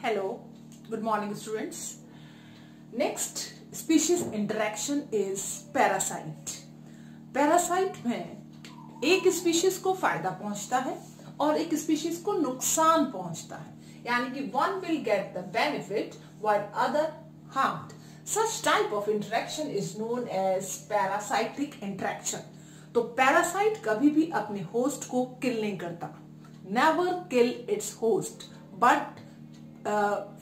Hello, good morning students. Next species interaction is parasite. Parasite में एक species को फायदा पहुंचता है और एक स्पीशीज को नुकसान पहुंचता है, यानी कि one will get the benefit while other harmed. Such type of interaction is known as parasitic interaction. तो पैरासाइट कभी भी अपने होस्ट को किल नहीं करता, never kill its host, but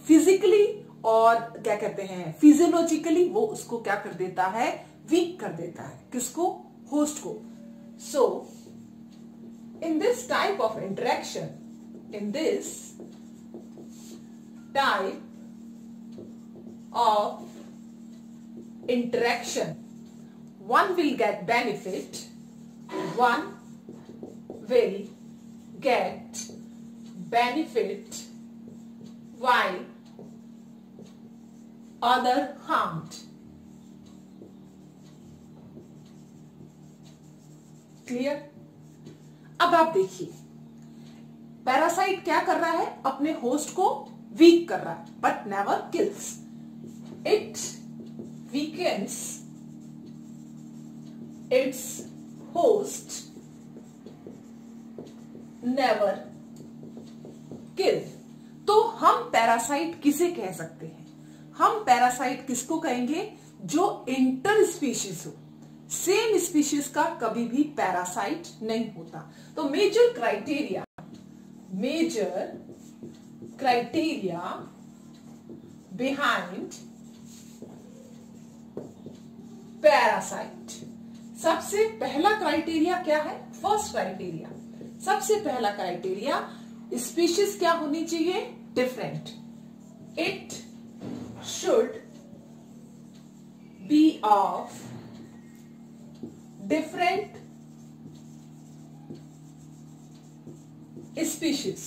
physically और क्या कहते हैं फिजियोलॉजिकली वो उसको क्या कर देता है, वीक कर देता है, किसको, होस्ट को. So in this type of interaction, in this type of interaction one will get benefit, one will get benefit while other harmed. Clear? अब आप देखिए पैरासाइट क्या कर रहा है, अपने होस्ट को वीक कर रहा है, but never kills. It weakens its host, never kill. तो हम पैरासाइट किसे कह सकते हैं? हम पैरासाइट किसको कहेंगे? जो इंटर स्पीशीज हो. सेम स्पीशीज का कभी भी पैरासाइट नहीं होता. तो मेजर क्राइटेरिया बिहाइंड पैरासाइट. सबसे पहला क्राइटेरिया क्या है? फर्स्ट क्राइटेरिया, सबसे पहला क्राइटेरिया, स्पीशीज क्या होनी चाहिए? Different. It should be of different species.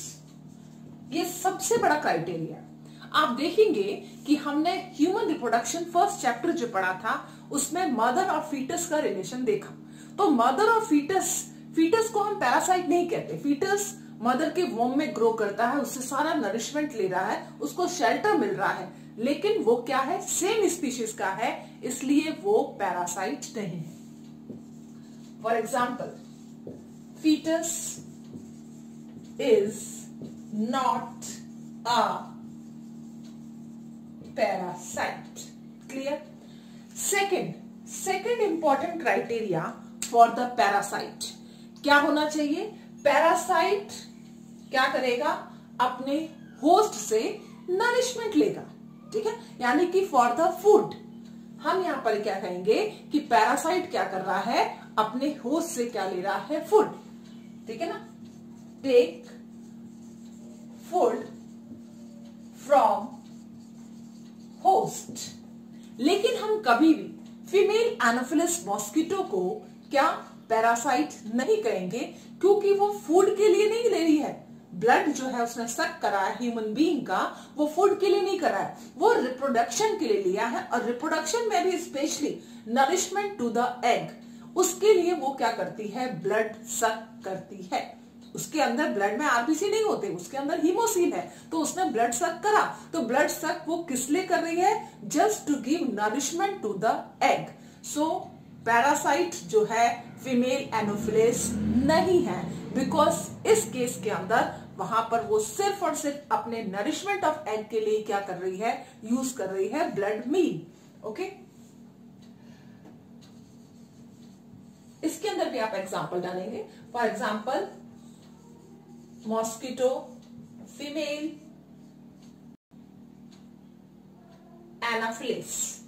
ये सबसे बड़ा क्राइटेरिया. आप देखेंगे कि हमने ह्यूमन रिप्रोडक्शन फर्स्ट चैप्टर जो पढ़ा था उसमें मदर और फीटस का रिलेशन देखा. तो मदर और फीटस को हम पैरासाइट नहीं कहते. फीटस मदर के वोम में ग्रो करता है, उससे सारा नरिशमेंट ले रहा है, उसको शेल्टर मिल रहा है, लेकिन वो क्या है, सेम स्पीशीज का है, इसलिए वो पैरासाइट नहीं है. For example, foetus is not a parasite. Clear? Second important criteria for the parasite क्या होना चाहिए? पैरासाइट क्या करेगा? अपने होस्ट से नरिशमेंट लेगा. ठीक है, यानी कि फॉर द फूड. हम यहां पर क्या कहेंगे कि पैरासाइट क्या कर रहा है? अपने होस्ट से क्या ले रहा है? फूड. ठीक है ना? Take food from host. लेकिन हम कभी भी फीमेल एनोफिलस मॉस्किटो को क्या पैरासाइट नहीं कहेंगे, क्योंकि वो फूड के लिए नहीं ले रही है. ब्लड जो है उसने सक करा है ह्यूमन बीइंग का, वो फूड के लिए नहीं करा है, वो रिप्रोडक्शन के लिए लिया है. और रिप्रोडक्शन में भी specially nourishment to the egg, उसके लिए वो क्या करती है? ब्लड सक करती है. उसके अंदर ब्लड में आरबीसी नहीं होते, उसके अंदर हीमोसिल है, तो उसने ब्लड सक करा. तो ब्लड सक वो किस लिए कर रही है? Just to give nourishment to the egg. So parasite जो है फीमेल एनोफिलिस नहीं है, बिकॉज इस केस के अंदर वहां पर वो सिर्फ और सिर्फ अपने नरिशमेंट ऑफ एग के लिए क्या कर रही है? यूज कर रही है ब्लड मील. ओके, इसके अंदर भी आप एग्जांपल डालेंगे. For example, mosquito female Anopheles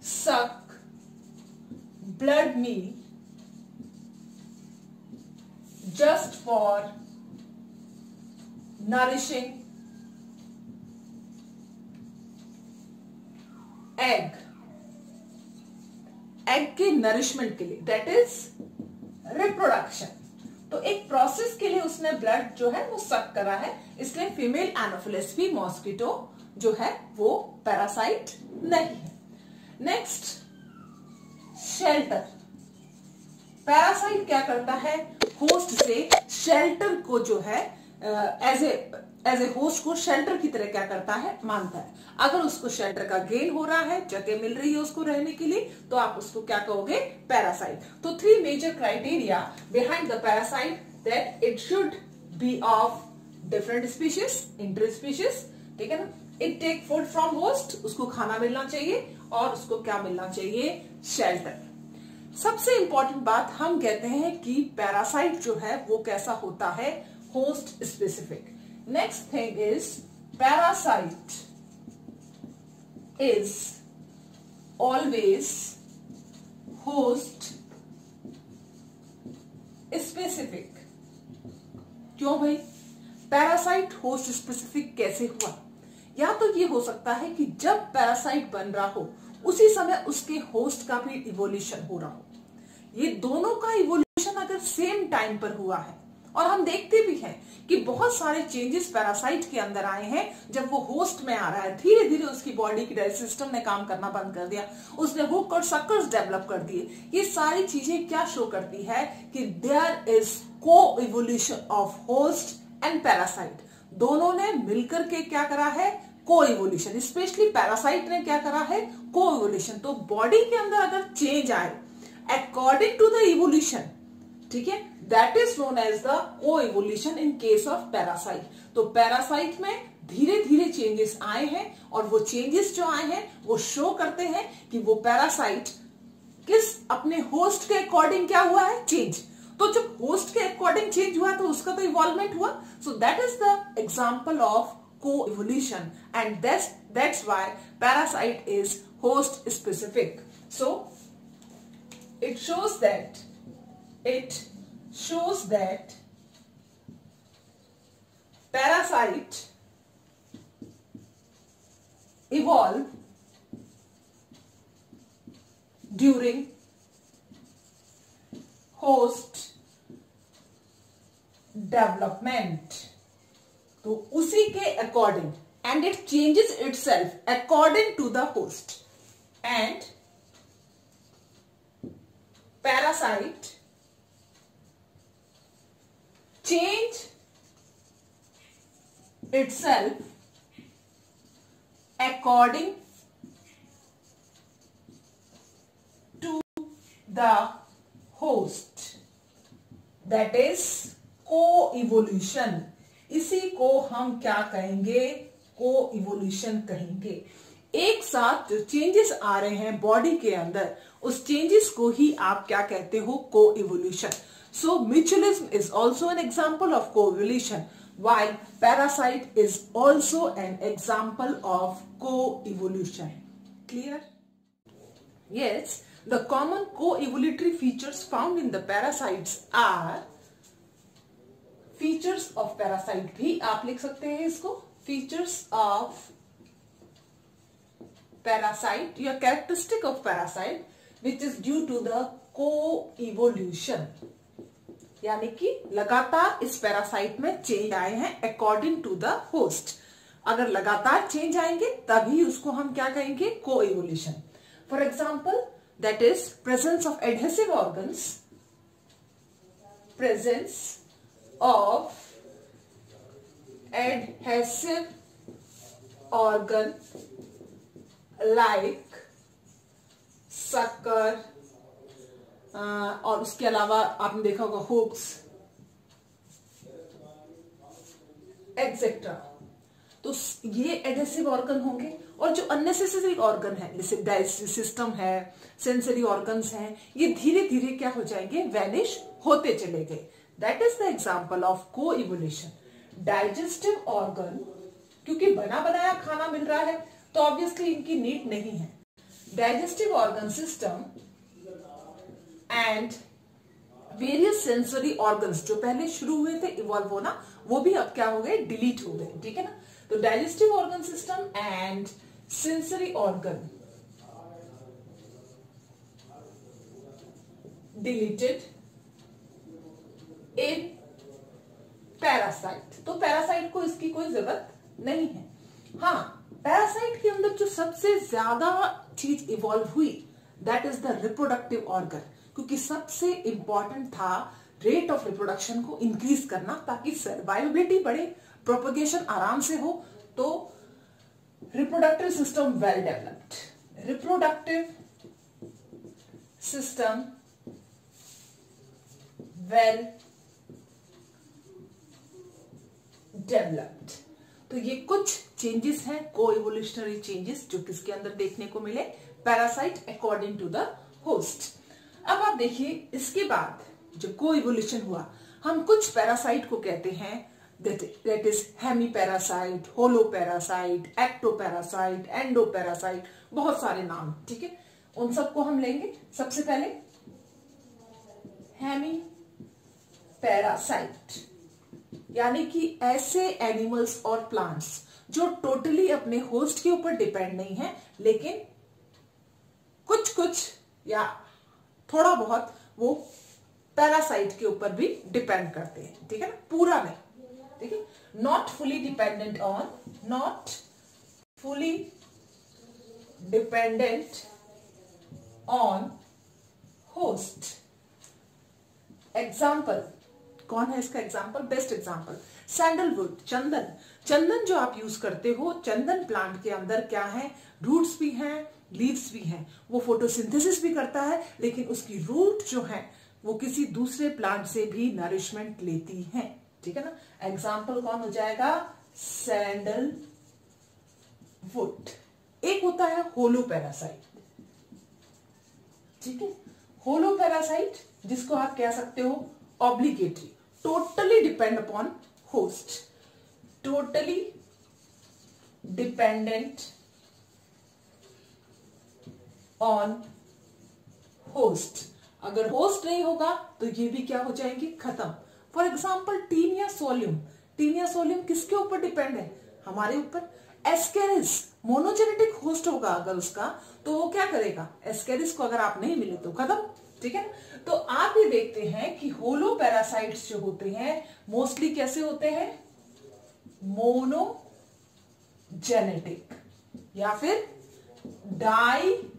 suck blood meal just for nourishing egg के नरिशमेंट के लिए, दैट इज रिप्रोडक्शन. तो एक प्रोसेस के लिए उसने ब्लड जो है वो सक करा है, इसलिए फीमेल एनोफिलिस भी मॉस्किटो जो है वो पैरासाइट नहीं है. Next, shelter. पैरासाइट क्या करता है? होस्ट से शेल्टर को जो है एज ए होस्ट को शेल्टर की तरह क्या करता है, मानता है। अगर उसको शेल्टर का गेन हो रहा है, जगह मिल रही है उसको रहने के लिए, तो आप उसको क्या कहोगे, पैरासाइट। तो 3 major criteria behind the parasite, that it should be of different species, inter species, ठीक है ना। It take food from host, उसको खाना मिलना चाहिए, और उसको क्या मिलना चाहिए, शेल्टर। सबसे इंपॉर्टेंट बात हम कहते हैं कि पैरासाइट जो है वो कैसा होता है, host specific. Next thing is parasite is always host specific. क्यों भाई, पैरासाइट होस्ट स्पेसिफिक कैसे हुआ? या तो ये हो सकता है कि जब पैरासाइट बन रहा हो उसी समय उसके होस्ट का भी इवोल्यूशन हो रहा हो। ये दोनों का इवोल्यूशन अगर सेम टाइम पर हुआ है, और हम देखते भी हैं कि बहुत सारे चेंजेस पैरासाइट के अंदर आए हैं जब वो होस्ट में आ रहा है। धीरे धीरे उसकी बॉडी की डाइजेस्टिव सिस्टम ने काम करना बंद कर दिया, उसने हुक और सक्कर्स डेवलप कर दिए। ये सारी चीजें क्या शो करती है कि देयर इज को evolution of host and parasite. दोनों ने मिलकर के क्या करा है, को इवोल्यूशन। स्पेशली पैरासाइट ने क्या करा है, को इवोल्यूशन। तो बॉडी के अंदर अगर चेंज आए अकॉर्डिंग टू द इवोल्यूशन, ठीक है, that is known as the coevolution in case of parasite. तो पैरासाइट में धीरे धीरे चेंजेस आए हैं, और वो चेंजेस जो आए हैं वो शो करते हैं कि वो पैरासाइट किस अपने होस्ट के अकॉर्डिंग क्या हुआ है, चेंज। तो जब होस्ट के अकॉर्डिंग चेंज हुआ तो उसका तो इवॉल्वमेंट हुआ। So that is the example of co-evolution, and that's why parasite is host specific. So it shows that parasite evolve during host development. तो उसी के according, and it changes itself according to the host, and parasite change itself according to the host, that is को evolution. इसी को हम क्या कहेंगे, को इवोल्यूशन कहेंगे। एक साथ जो चेंजेस आ रहे हैं बॉडी के अंदर, उस चेंजेस को ही आप क्या कहते हो, को evolution. So mutualism is also an example of को evolution, while parasite is also an example of co-evolution. Clear? Yes, the common co-evolutionary features found in the parasites are features of parasite भी आप लिख सकते हैं इसको, features of parasite या characteristic of parasite which is due to the co-evolution, यानी कि लगातार इस पैरासाइट में चेंज आए हैं अकॉर्डिंग टू द होस्ट। अगर लगातार चेंज आएंगे तभी उसको हम क्या कहेंगे, coevolution. For example that is presence of adhesive organs, presence of adhesive organ like sucker, और उसके अलावा आपने देखा होगा हुक्स एक्सेट्रा। तो ये एडहेसिव ऑर्गन होंगे, और जो अननेसेसरी ऑर्गन है जैसे डाइजेस्टिव सिस्टम है, सेंसरी ऑर्गन्स हैं, ये धीरे धीरे क्या हो जाएंगे, वैनिश होते चले गए। That is the example of को इवोल्यूशन। डाइजेस्टिव ऑर्गन क्योंकि बना बनाया खाना मिल रहा है तो ऑब्वियसली इनकी नीड नहीं है। Digestive organ system and various sensory organs जो पहले शुरू हुए थे इवॉल्व होना, वो भी अब क्या हो गए, डिलीट हो गए। ठीक है ना। तो digestive organ system and sensory organ deleted in parasite. तो पैरासाइट को इसकी कोई जरूरत नहीं है। हाँ, पैरासाइट के अंदर जो सबसे ज्यादा चीज इवॉल्व हुई that is the reproductive organ, क्योंकि सबसे इंपॉर्टेंट था रेट ऑफ रिप्रोडक्शन को इंक्रीज करना ताकि सर्वाइवेबिलिटी बढ़े, प्रोपगेशन आराम से हो। तो reproductive system well developed, reproductive system well developed. तो ये कुछ चेंजेस हैं, को इवोल्यूशनरी चेंजेस, जो किसके अंदर देखने को मिले, parasite according to the host. अब आप देखिए इसके बाद जो को इवोल्यूशन हुआ, हम कुछ पैरासाइट को कहते हैं that is hemi parasite, holo parasite, ecto parasite, endo parasite, बहुत सारे नाम, ठीक है। उन सबको हम लेंगे। सबसे पहले हेमी पैरासाइट, यानी कि ऐसे एनिमल्स और प्लांट्स जो टोटली अपने होस्ट के ऊपर डिपेंड नहीं है, लेकिन कुछ कुछ या थोड़ा बहुत वो पैरासाइट के ऊपर भी डिपेंड करते हैं, ठीक है ना, पूरा नहीं, ठीक है। Not fully dependent on, not fully dependent on host. Example कौन है इसका एग्जाम्पल? बेस्ट एग्जाम्पल सैंडलवुड, चंदन। चंदन जो आप यूज करते हो, चंदन प्लांट के अंदर क्या है, रूट्स भी हैं, लीव्स भी हैं। वो फोटोसिंथेसिस भी करता है, लेकिन उसकी रूट जो है वो किसी दूसरे प्लांट से भी नरिशमेंट लेती है, ठीक है ना। एग्जाम्पल कौन हो जाएगा? सैंडलवुड। एक होता है होलो पैरासाइट, ठीक है। होलो पैरासाइट जिसको आप कह सकते हो obligatory, totally depend upon host, totally dependent on host. अगर होस्ट नहीं होगा तो ये भी क्या हो जाएंगी, खत्म। For example taenia solium, taenia solium किसके ऊपर डिपेंड है? हमारे ऊपर। एस्केरिस मोनोजेनेटिक होस्ट होगा अगर उसका, तो वो क्या करेगा, एस्केरिस को अगर आप नहीं मिले तो खत्म, ठीक है। तो आप ये देखते हैं कि होलो पैरासाइट्स जो होते हैं मोस्टली कैसे होते हैं, मोनोजेनेटिक या फिर डाइजेनेटिक।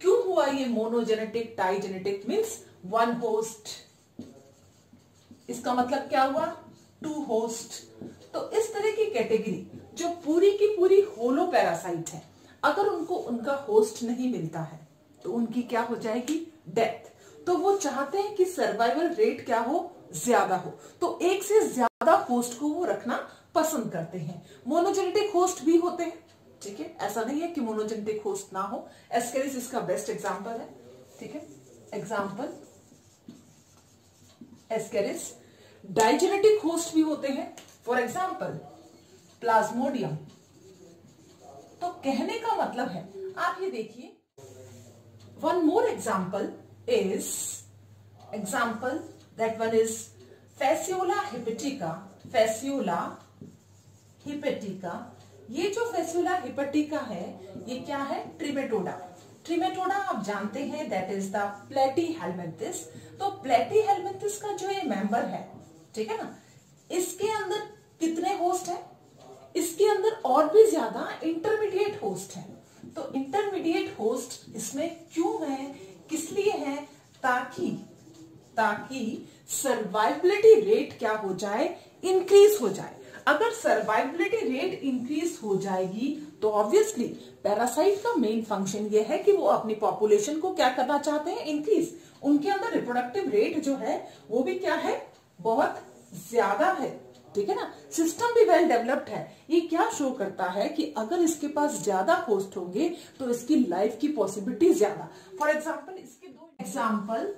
क्यों हुआ ये monogenetic digenetic? Means one host, इसका मतलब क्या हुआ, टू होस्ट। तो इस तरह की कैटेगरी जो पूरी की पूरी होलो पैरासाइट है, अगर उनको उनका होस्ट नहीं मिलता है तो उनकी क्या हो जाएगी, डेथ। तो वो चाहते हैं कि सर्वाइवल रेट क्या हो, ज्यादा हो, तो एक से ज्यादा होस्ट को वो रखना पसंद करते हैं। मोनोजेनेटिक होस्ट भी होते हैं, ठीक है, ऐसा नहीं है कि मोनोजेनेटिक होस्ट ना हो। एस्केरिस इसका बेस्ट एग्जांपल है, ठीक है। Example Ascaris. डाइजेनेटिक होस्ट भी होते हैं, फॉर एग्जांपल प्लाज्मोडियम। तो कहने का मतलब है, आप ये देखिए, one more example is example that one is Fasciola हिपेटिका, Fasciola हिपेटिका। ये जो फैसियोला हिपेटिका है ये क्या है, ट्रिमेटोडा। ट्रिमेटोडा आप जानते हैं दैट इज द प्लेटीहेलमिन्थिस। तो प्लेटीहेलमिन्थिस का जो ये मेंबर है, ठीक है ना, इसके अंदर कितने होस्ट हैं? इसके अंदर और भी ज्यादा इंटरमीडिएट होस्ट हैं। तो इंटरमीडिएट होस्ट इसमें क्यों है, किस लिए है? ताकि सर्वाइवबिलिटी रेट क्या हो जाए, इंक्रीज हो जाए। अगर सर्वाइवबिलिटी रेट इंक्रीज हो जाएगी तो ऑब्वियसली पैरासाइट का मेन फंक्शन ये है कि वो अपनी पॉपुलेशन को क्या करना चाहते हैं, इंक्रीज। उनके अंदर रिप्रोडक्टिव रेट जो है वो भी क्या है, बहुत ज्यादा है, ठीक है ना। सिस्टम भी वेल डेवलप्ड है। ये क्या शो करता है कि अगर इसके पास ज्यादा होस्ट होंगे तो इसकी लाइफ की पॉसिबिलिटी ज्यादा। फॉर एग्जाम्पल इसके दो example,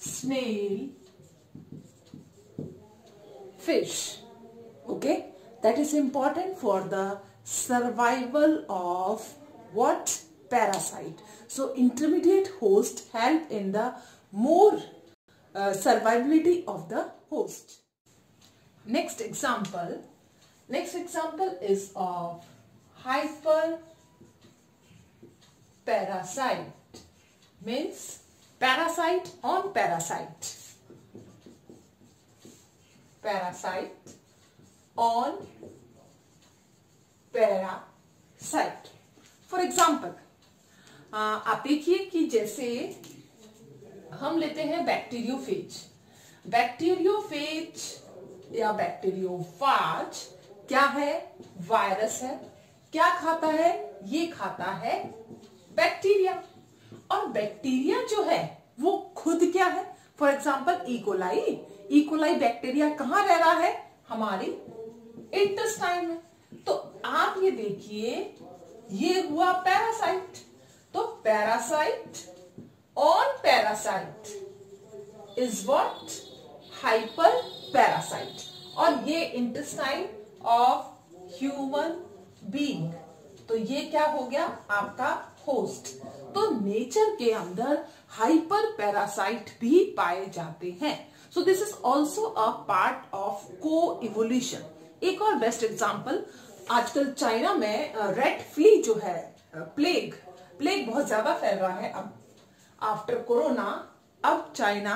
snail, fish, okay, that is important for the survival of what, parasite. So intermediate host help in the more survivability of the host. Next example is of hyper parasite, means parasite on parasite, parasite on parasite. For example आप देखिए कि जैसे हम लेते हैं bacteriophage. Bacteriophage या bacteriophage क्या है? वायरस है। क्या खाता है? ये खाता है बैक्टीरिया। और बैक्टीरिया जो है वो खुद क्या है? For example E coli. E coli bacteria कहां रह रहा है? हमारी इंटेस्टाइन में। तो आप ये देखिए, ये हुआ पैरासाइट। तो parasite on parasite is what? Hyper parasite. और ये इंटेस्टाइन ऑफ ह्यूमन बीइंग। तो ये क्या हो गया? आपका होस्ट। तो नेचर के अंदर हाइपर पैरासाइट भी पाए जाते हैं। So this is also a part of को इवोल्यूशन। एक और बेस्ट एग्जांपल, आजकल चाइना में रेड फ्ली जो है, प्लेग बहुत ज्यादा फैल रहा है। अब आफ्टर कोरोना अब चाइना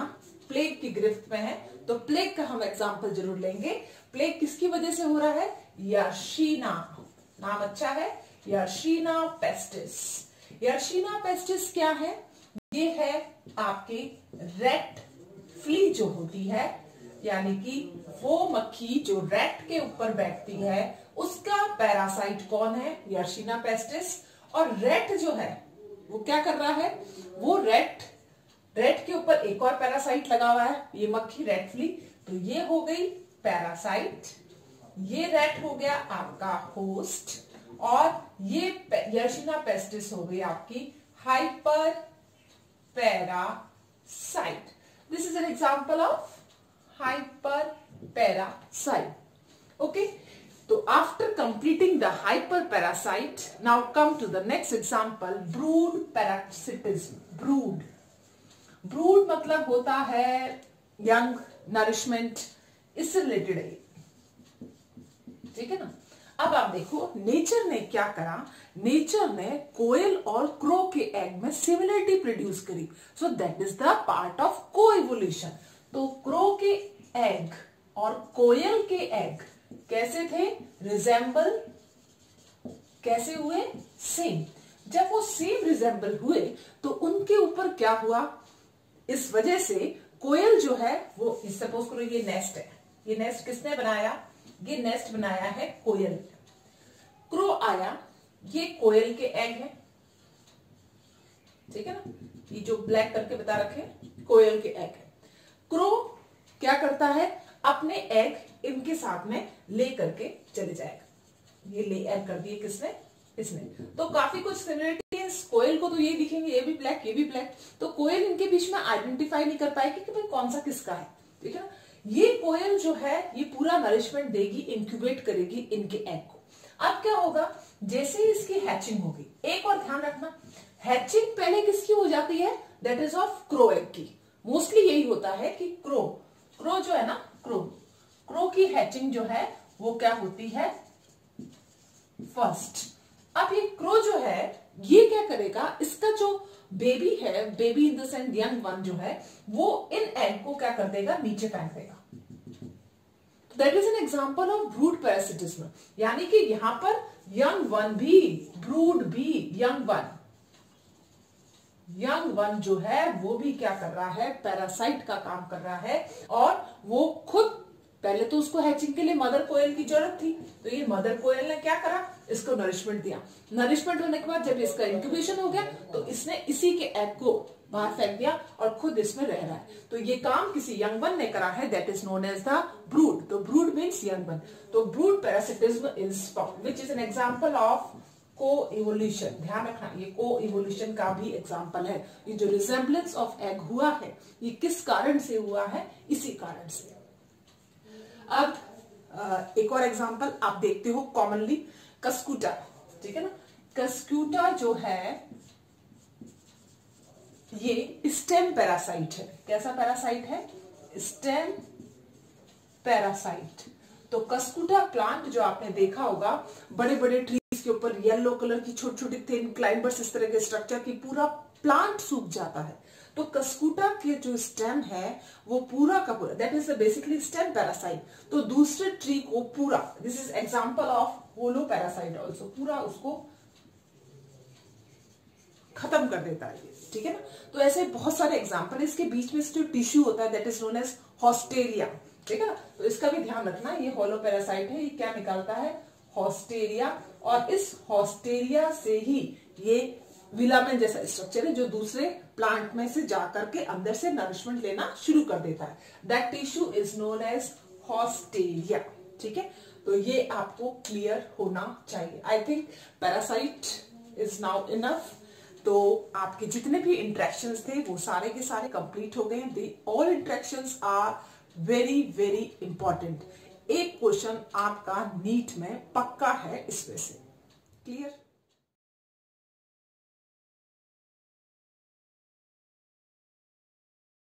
प्लेग की गिरफ्त में है। तो प्लेग का हम एग्जांपल जरूर लेंगे। प्लेग किसकी वजह से हो रहा है? यर्शीना, नाम अच्छा है, यर्शीना पेस्टिस। यर्शीना पेस्टिस क्या है? ये है आपके रेट फ्ली जो होती है, यानी कि वो मक्खी जो रेट के ऊपर बैठती है, उसका पैरासाइट कौन है? यर्शीना पेस्टिस। और रेट जो है वो क्या कर रहा है? वो रेट के ऊपर एक और पैरासाइट लगा हुआ है, ये मक्खी रेट फ्ली। तो ये हो गई पैरासाइट, ये रेट हो गया आपका होस्ट, और ये यर्शीना पेस्टिस हो गई आपकी hyper parasite. This is an example of hyper parasite. Okay, तो after completing the hyper parasite, now come to the next example, brood parasitism. Brood मतलब होता है यंग, नरिशमेंट, इससे रिलेटेड है, ठीक है ना। अब आप देखो नेचर ने क्या करा। नेचर ने कोयल और क्रो के एग में सिमिलरिटी प्रोड्यूस करी। So that is the part of को इवोल्यूशन। तो क्रो के एग और कोयल के एग कैसे थे? रिजेंबल कैसे हुए? सेम। जब वो सेम रिजेंबल हुए तो उनके ऊपर क्या हुआ? इस वजह से कोयल जो है वो, सपोज करो ये नेस्ट है, ये नेस्ट किसने बनाया? ये नेस्ट बनाया है कोयल। क्रो आया, ये कोयल के एग है, ठीक है ना। ये जो ब्लैक करके बता रखे कोयल के एग है। क्रो क्या करता है? अपने एग इनके साथ में ले करके चले जाएगा। ये ले एग कर दिए किसने? इसने। तो काफी कुछ सिमिलरिटीज, कोयल को तो ये दिखेंगे, ये भी ब्लैक, ये भी ब्लैक। तो कोयल इनके बीच में आइडेंटिफाई नहीं कर पाएगी कि भाई कौन सा किसका है, ठीक है। ये कोयल जो है ये पूरा नरिशमेंट देगी, इंक्यूबेट करेगी इनके एग को। अब क्या होगा? जैसे ही इसकी हैचिंग होगी, एक और ध्यान रखना, हैचिंग पहले किसकी हो जाती है? That is of crow egg की। मोस्टली यही होता है कि क्रो जो है ना, क्रो की हैचिंग जो है वो क्या होती है? फर्स्ट। अब ये क्रो जो है ये क्या करेगा? इसका जो बेबी है, baby in the sense young one जो है, वो इन एग को क्या कर देगा? नीचे फेंक देगा। That is an example of brood parasitism. यानी कि यहां पर यंग वन भी, ब्रूड भी, यंग वन जो है वो भी क्या कर रहा है? पैरासाइट का काम कर रहा है। और वो खुद, पहले तो उसको हैचिंग के लिए मदर कोयल की जरूरत थी, तो ये मदर कोयल ने क्या करा? इसको नरिशमेंट दिया। नरिशमेंट होने के बाद जब इसका इंक्यूबेशन हो गया तो इसने इसी के एग को बाहर फेंक दिया और खुद इसमें रह रहा है। तो ये काम किसी यंग वन ने करा है, that is known as the brood. तो ब्रूड मीन्स यंग वन। तो brood parasitism is found, which is an example of coevolution. ध्यान रखना, ये को इवोल्यूशन का भी एग्जांपल है। ये जो रिजेम्बलेंस ऑफ एग हुआ है ये किस कारण से हुआ है? इसी कारण से। अब एक और एग्जांपल आप देखते हो कॉमनली, कस्कूटा, ठीक है ना। कस्कूटा जो है ये स्टेम पैरासाइट है। कैसा पैरासाइट है? Stem parasite. तो कस्कूटा प्लांट जो आपने देखा होगा, बड़े बड़े ट्रीज के ऊपर येलो कलर की छोटी छोटी थिन क्लाइंबर्स, इस तरह के स्ट्रक्चर की, पूरा प्लांट सूख जाता है। तो कस्कूटा के जो स्टेम है वो पूरा का पूरा, that is basically stem parasite. तो दूसरे ट्री को पूरा, this is example of holo parasite also, पूरा उसको खत्म कर देता है ये, ठीक है ना। तो ऐसे बहुत सारे एग्जाम्पल है। इसके बीच में जो टिश्यू होता है that is known as haustoria, ठीक है ना। तो इसका भी ध्यान रखना, ये होलो पैरासाइट है, ये क्या निकालता है, हॉस्टेरिया। और इस हॉस्टेरिया से ही ये विलामेन जैसा स्ट्रक्चर है जो दूसरे प्लांट में से जाकर के अंदर से नरिशमेंट लेना शुरू कर देता है। That tissue is known as haustoria, ठीक है। तो ये आपको क्लियर होना चाहिए। I think parasite is now enough. तो आपके जितने भी इंट्रैक्शंस थे वो सारे के सारे कंप्लीट हो गए। They all interactions are very very important. एक क्वेश्चन आपका नीट में पक्का है इसमें से। क्लियर?